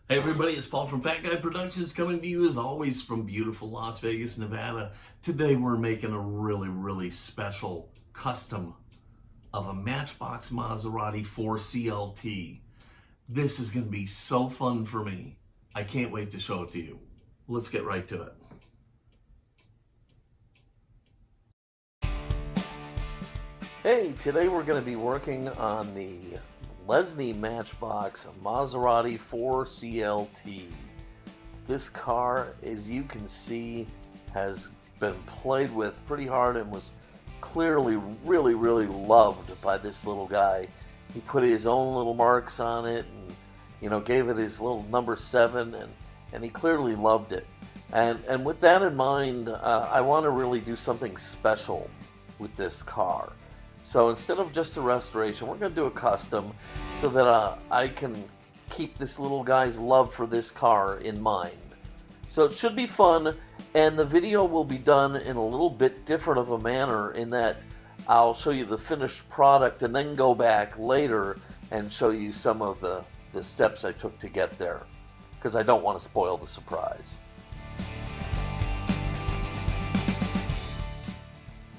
Hey everybody, it's Paul from Fat Guy Productions coming to you as always from beautiful Las Vegas, Nevada. Today we're making a really special custom of a Matchbox Maserati 4CLT. This is going to be so fun for me. I can't wait to show it to you. Let's get right to it. Hey, today we're going to be working on the Lesney Matchbox Maserati 4CLT. This car, as you can see, has been played with pretty hard and was clearly really loved by this little guy. He put his own little marks on it and gave it his little number 7 and he clearly loved it. And with that in mind, I want to really do something special with this car. So instead of just a restoration, we're going to do a custom so that I can keep this little guy's love for this car in mind. So it should be fun, and the video will be done in a little bit different of a manner in that I'll show you the finished product and then go back later and show you some of the steps I took to get there, because I don't want to spoil the surprise.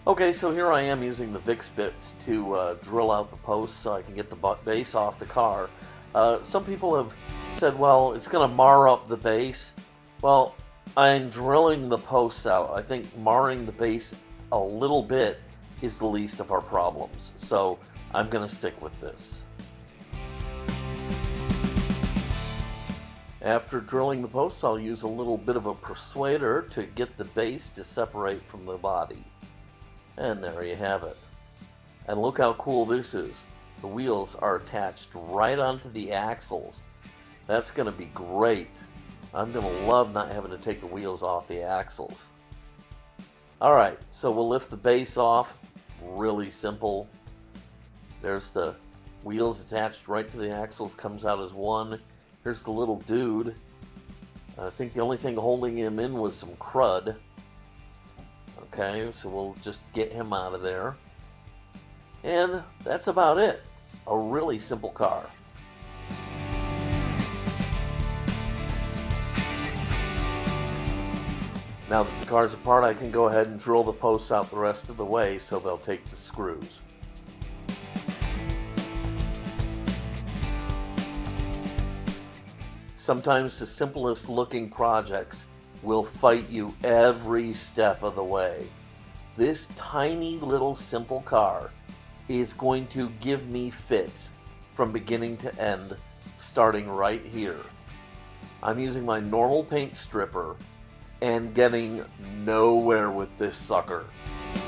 Okay, so here I am using the Vix Bits to drill out the posts so I can get the base off the car. Some people have said, well, it's going to mar up the base. Well, I'm drilling the posts out. I think marring the base a little bit is the least of our problems. So I'm going to stick with this. After drilling the posts, I'll use a little bit of a persuader to get the base to separate from the body. And there you have it. And look how cool this is. The wheels are attached right onto the axles. That's going to be great. I'm going to love not having to take the wheels off the axles. Alright, so we'll lift the base off. Really simple. There's the wheels attached right to the axles. Comes out as one. Here's the little dude. I think the only thing holding him in was some crud. Okay, so we'll just get him out of there. And that's about it. A really simple car. Now that the car's apart, I can go ahead and drill the posts out the rest of the way so they'll take the screws. Sometimes the simplest looking projects will fight you every step of the way. This tiny little simple car is going to give me fits from beginning to end, starting right here. I'm using my normal paint stripper and getting nowhere with this sucker.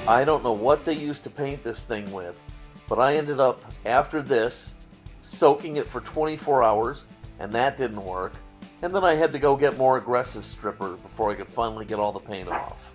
I don't know what they used to paint this thing with, but I ended up, after this, soaking it for 24 hours, and that didn't work. And then I had to go get more aggressive stripper before I could finally get all the paint off.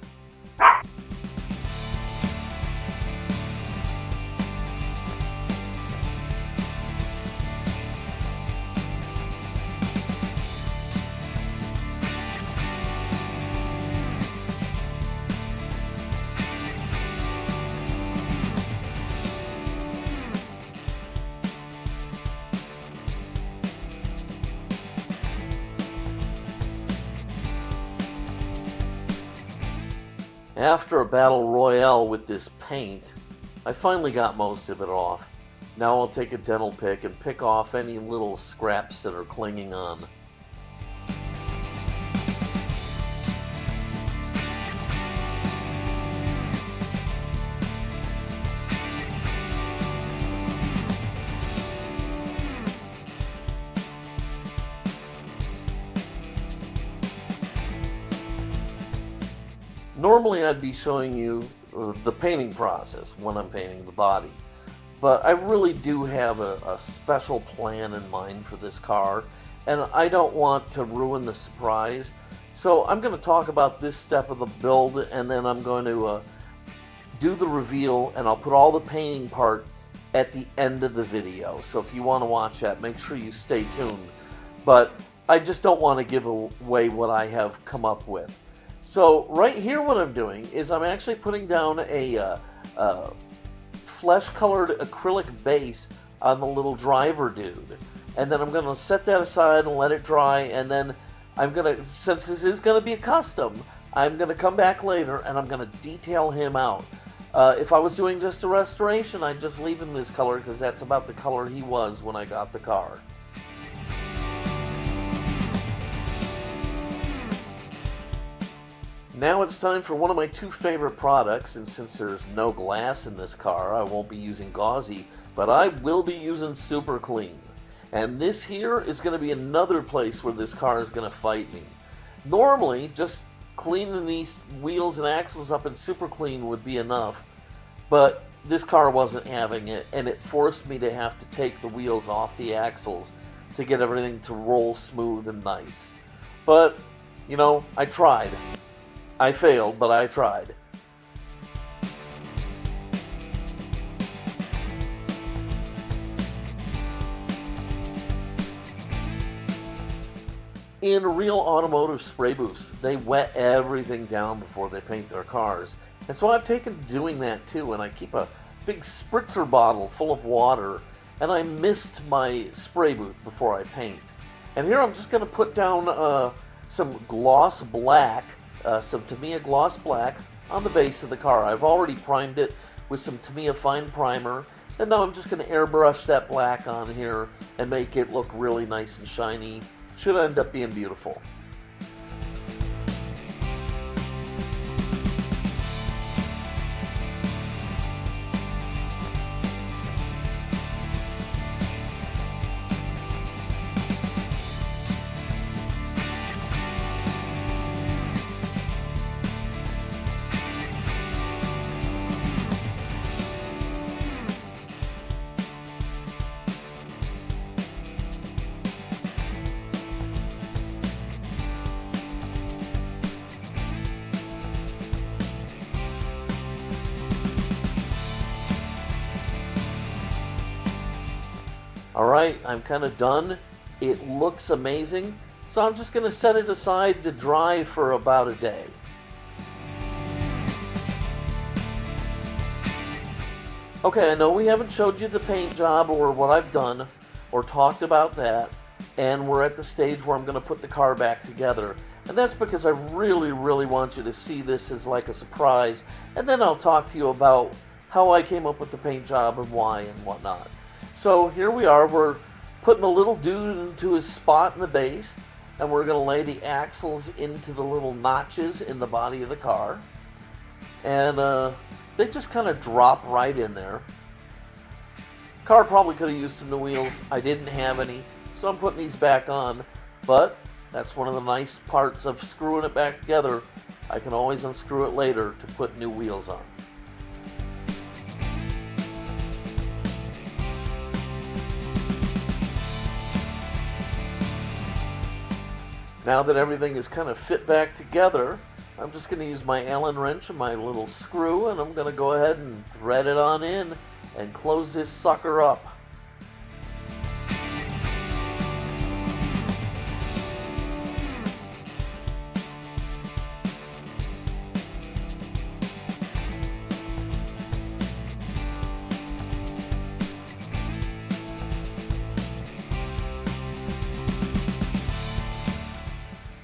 After a battle royale with this paint, I finally got most of it off. Now I'll take a dental pick and pick off any little scraps that are clinging on. Normally I'd be showing you the painting process when I'm painting the body, but I really do have a special plan in mind for this car, and I don't want to ruin the surprise. So I'm going to talk about this step of the build, and then I'm going to do the reveal, and I'll put all the painting part at the end of the video. So if you want to watch that, make sure you stay tuned. But I just don't want to give away what I have come up with. So right here what I'm doing is I'm actually putting down a flesh-colored acrylic base on the little driver dude. and then I'm going to set that aside and let it dry, and then I'm going to, since this is going to be a custom, I'm going to come back later and I'm going to detail him out. If I was doing just a restoration, I'd just leave him this color because that's about the color he was when I got the car. Now it's time for one of my two favorite products, and since there's no glass in this car, I won't be using gauzy, but I will be using Super Clean. And this here is going to be another place where this car is going to fight me. Normally, just cleaning these wheels and axles up in Super Clean would be enough, but this car wasn't having it, and it forced me to have to take the wheels off the axles to get everything to roll smooth and nice. But, you know, I tried. I failed, but I tried. In real automotive spray booths, they wet everything down before they paint their cars. And so I've taken to doing that too, and I keep a big spritzer bottle full of water, and I mist my spray booth before I paint. And here I'm just going to put down some gloss black, some Tamiya gloss black on the base of the car. I've already primed it with some Tamiya fine primer, and now I'm just going to airbrush that black on here and make it look really nice and shiny. Should end up being beautiful. Alright, I'm kind of done. It looks amazing, so I'm just going to set it aside to dry for about a day. Okay, I know we haven't showed you the paint job or what I've done or talked about that, and we're at the stage where I'm going to put the car back together. And that's because I really, really want you to see this as like a surprise, and then I'll talk to you about how I came up with the paint job and why and whatnot. So here we are, we're putting the little dude into his spot in the base, and we're going to lay the axles into the little notches in the body of the car. And they just kind of drop right in there. Car probably could have used some new wheels. I didn't have any, so I'm putting these back on. But that's one of the nice parts of screwing it back together. I can always unscrew it later to put new wheels on. Now that everything is kind of fit back together, I'm just going to use my Allen wrench and my little screw, and I'm going to go ahead and thread it on in and close this sucker up.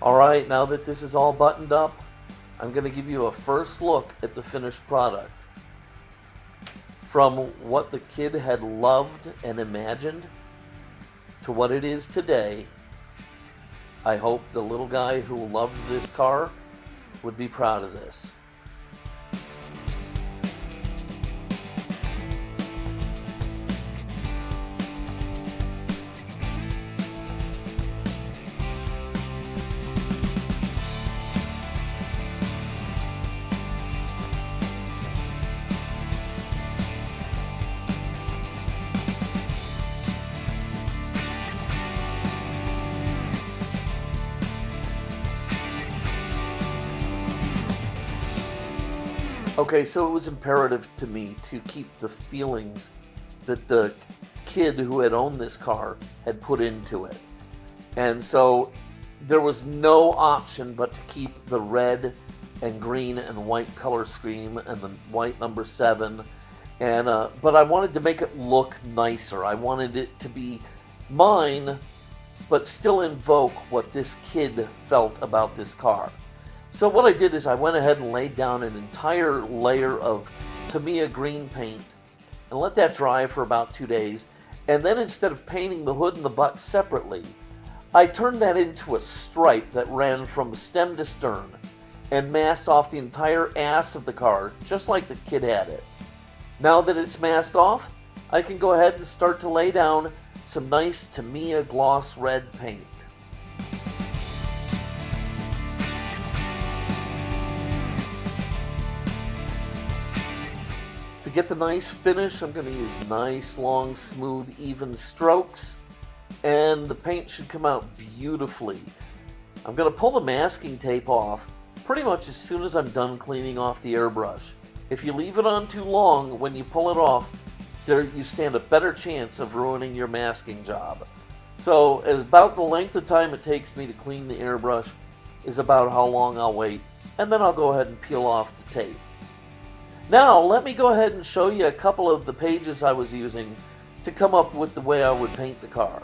Alright, now that this is all buttoned up, I'm going to give you a first look at the finished product. From what the kid had loved and imagined to what it is today, I hope the little guy who loved this car would be proud of this. Okay, so it was imperative to me to keep the feelings that the kid who had owned this car had put into it. And so there was no option but to keep the red and green and white color scheme and the white number 7. And but I wanted to make it look nicer. I wanted it to be mine, but still invoke what this kid felt about this car. So what I did is I went ahead and laid down an entire layer of Tamiya green paint and let that dry for about 2 days. And then instead of painting the hood and the butt separately, I turned that into a stripe that ran from stem to stern and masked off the entire ass of the car, just like the kid had it. Now that it's masked off, I can go ahead and start to lay down some nice Tamiya gloss red paint. To get the nice finish, I'm going to use nice, long, smooth, even strokes, and the paint should come out beautifully. I'm going to pull the masking tape off pretty much as soon as I'm done cleaning off the airbrush. If you leave it on too long, when you pull it off, you stand a better chance of ruining your masking job. So about the length of time it takes me to clean the airbrush is about how long I'll wait, and then I'll go ahead and peel off the tape. Now, let me go ahead and show you a couple of the pages I was using to come up with the way I would paint the car.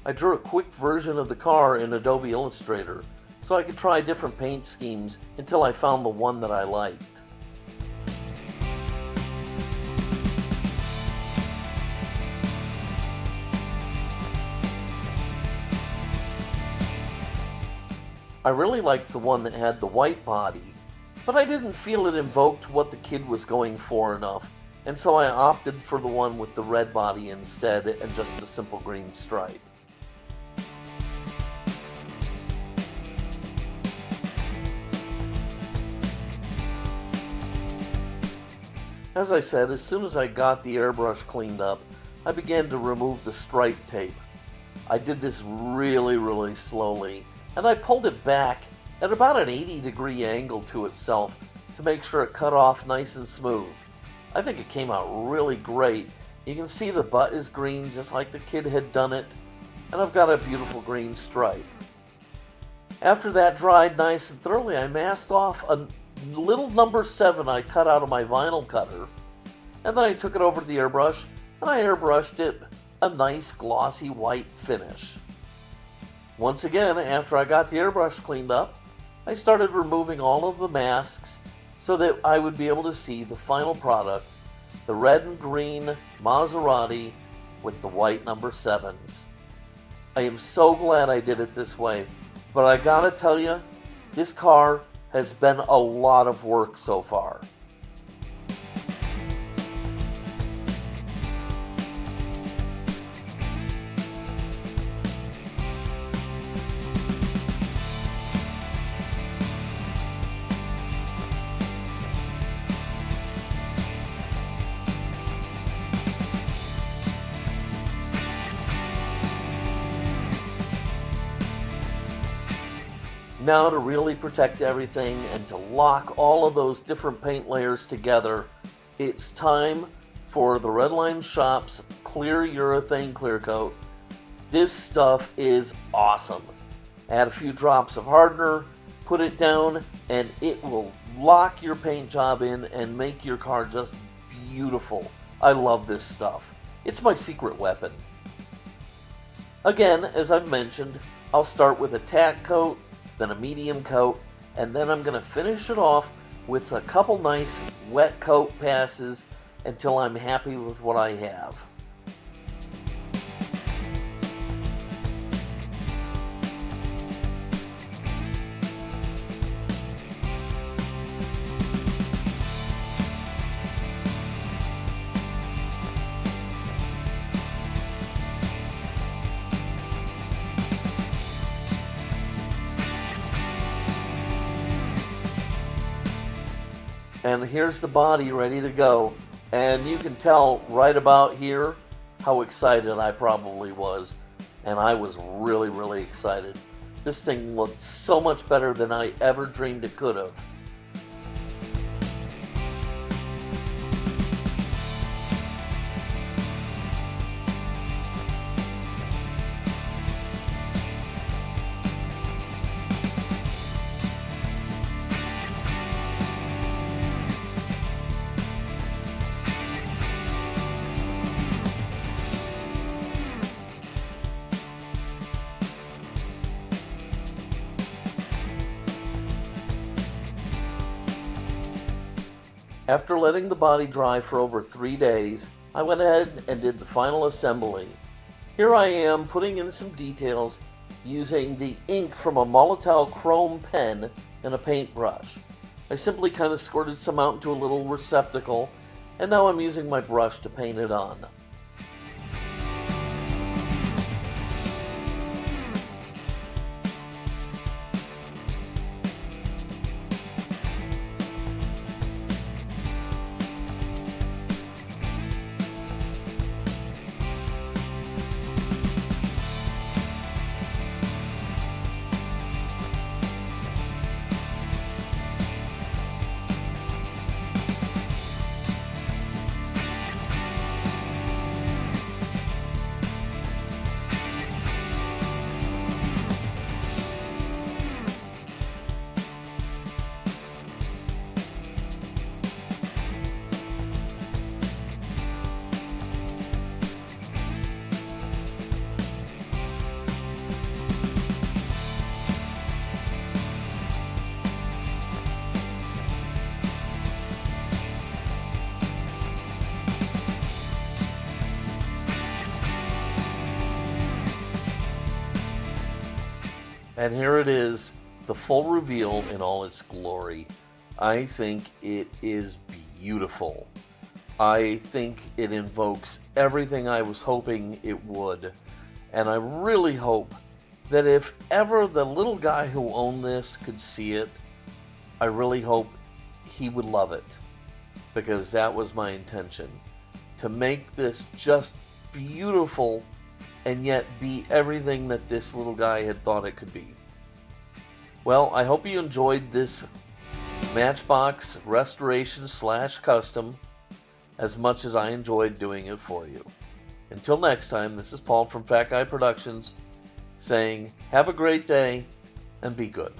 I drew a quick version of the car in Adobe Illustrator so I could try different paint schemes until I found the one that I liked. I really liked the one that had the white body, but I didn't feel it invoked what the kid was going for enough, and so I opted for the one with the red body instead and just a simple green stripe. As I said, as soon as I got the airbrush cleaned up, I began to remove the stripe tape. I did this really slowly, and I pulled it back at about an 80-degree angle to itself to make sure it cut off nice and smooth. I think it came out really great. You can see the butt is green just like the kid had done it, and I've got a beautiful green stripe. After that dried nice and thoroughly, I masked off a little number 7 I cut out of my vinyl cutter, and then I took it over to the airbrush and I airbrushed it a nice glossy white finish. Once again, after I got the airbrush cleaned up, I started removing all of the masks so that I would be able to see the final product, the red and green Maserati with the white number 7s. I am so glad I did it this way, but I gotta tell you, this car has been a lot of work so far. Now to really protect everything and to lock all of those different paint layers together, it's time for the Redline Shop's clear urethane clear coat. This stuff is awesome. Add a few drops of hardener, put it down, and it will lock your paint job in and make your car just beautiful. I love this stuff. It's my secret weapon. Again, as I've mentioned, I'll start with a tack coat, then a medium coat, and then I'm going to finish it off with a couple nice wet coat passes until I'm happy with what I have. And here's the body ready to go. And you can tell right about here how excited I probably was. And I was really excited. This thing looked so much better than I ever dreamed it could have. After letting the body dry for over 3 days, I went ahead and did the final assembly. Here I am putting in some details using the ink from a Molotow chrome pen and a paintbrush. I simply kind of squirted some out into a little receptacle, and now I'm using my brush to paint it on. And here it is, the full reveal in all its glory. I think it is beautiful. I think it invokes everything I was hoping it would. And I really hope that if ever the little guy who owned this could see it, I really hope he would love it. Because that was my intention. To make this just beautiful and yet be everything that this little guy had thought it could be. Well, I hope you enjoyed this Matchbox restoration / custom as much as I enjoyed doing it for you. Until next time, this is Paul from Fat Guy Productions saying have a great day and be good.